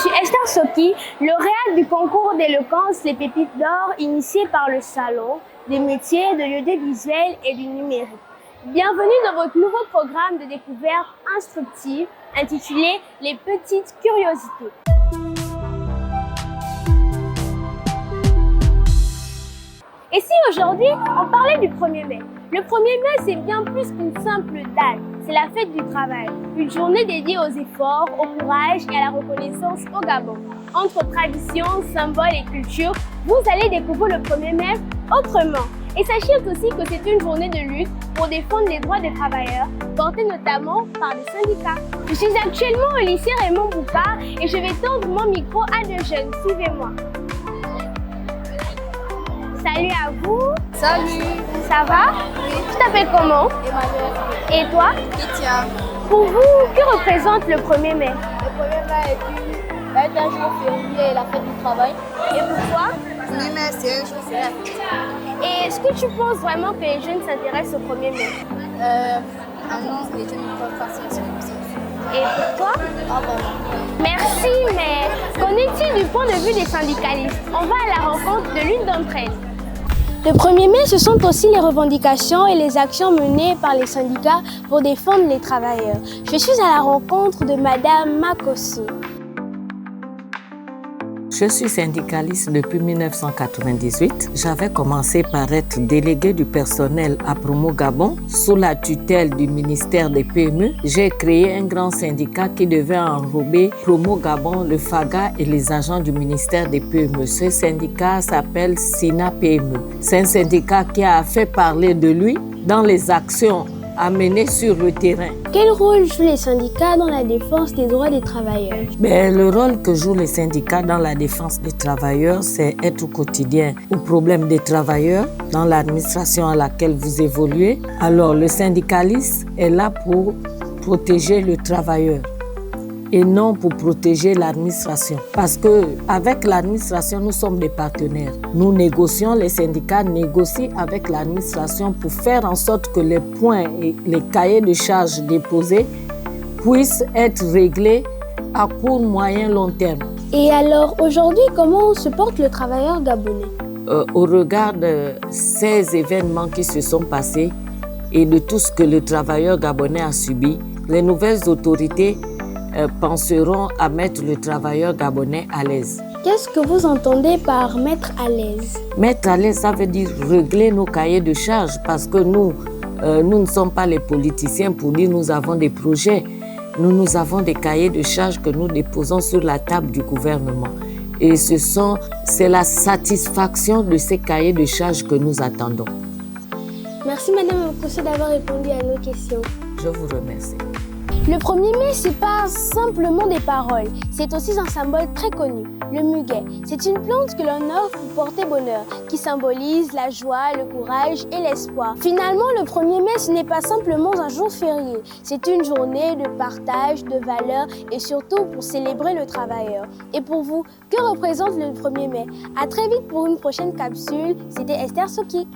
suis Esther Soki, lauréate du concours d'éloquence Les Pépites d'Or initié par le Salon des métiers de l'audiovisuel et du numérique. Bienvenue dans votre nouveau programme de découverte instructive intitulé Les Petites Curiosités. Et si aujourd'hui, on parlait du 1er mai? Le 1er mai, c'est bien plus qu'une simple date. C'est la fête du travail, une journée dédiée aux efforts, au courage et à la reconnaissance au Gabon. Entre traditions, symboles et culture, vous allez découvrir le 1er mai autrement. Et sachez aussi que c'est une journée de lutte pour défendre les droits des travailleurs, portés notamment par des syndicats. Je suis actuellement au lycée Raymond Boucard et je vais tendre mon micro à deux jeunes. Suivez-moi. Salut à vous. Salut. Ça va? Oui. Tu t'appelles comment? Emmanuel. Et toi? Kétia. Pour vous, que représente le 1er mai? Le 1er mai est un jour férié et la fête du travail. Et pourquoi? Le 1er mai, c'est un jour férié. Et est-ce que tu penses vraiment que les jeunes s'intéressent au 1er mai? Non, les jeunes ne peuvent pas s'intéresser. Et pourquoi? Pas vraiment. Merci, mais qu'en est-il du point de vue des syndicalistes? On va à la rencontre de l'une d'entre elles. Le 1er mai, ce sont aussi les revendications et les actions menées par les syndicats pour défendre les travailleurs. Je suis à la rencontre de Madame Makosi. Je suis syndicaliste depuis 1998. J'avais commencé par être déléguée du personnel à Promo Gabon sous la tutelle du ministère des PME. J'ai créé un grand syndicat qui devait enrober Promo Gabon, le FAGA et les agents du ministère des PME. Ce syndicat s'appelle SINA PME. C'est un syndicat qui a fait parler de lui dans les actions à mener sur le terrain. Quel rôle jouent les syndicats dans la défense des droits des travailleurs? Le rôle que jouent les syndicats dans la défense des travailleurs, c'est être au quotidien aux problèmes des travailleurs dans l'administration à laquelle vous évoluez. Alors, le syndicaliste est là pour protéger le travailleur et non pour protéger l'administration. Parce qu'avec l'administration, nous sommes des partenaires. Nous négocions, les syndicats négocient avec l'administration pour faire en sorte que les points et les cahiers de charges déposés puissent être réglés à court, moyen, long terme. Et alors, aujourd'hui, comment se porte le travailleur gabonais? Au regard de ces événements qui se sont passés et de tout ce que le travailleur gabonais a subi, les nouvelles autorités penseront à mettre le travailleur gabonais à l'aise. Qu'est-ce que vous entendez par mettre à l'aise? Mettre à l'aise, ça veut dire régler nos cahiers de charges parce que nous ne sommes pas les politiciens pour dire nous avons des projets. Nous avons des cahiers de charges que nous déposons sur la table du gouvernement. Et c'est la satisfaction de ces cahiers de charges que nous attendons. Merci Madame Makosi d'avoir répondu à nos questions. Je vous remercie. Le 1er mai, c'est pas simplement des paroles, c'est aussi un symbole très connu, le muguet. C'est une plante que l'on offre pour porter bonheur, qui symbolise la joie, le courage et l'espoir. Finalement, le 1er mai, ce n'est pas simplement un jour férié, c'est une journée de partage, de valeurs et surtout pour célébrer le travailleur. Et pour vous, que représente le 1er mai? À très vite pour une prochaine capsule, c'était Esther Soki.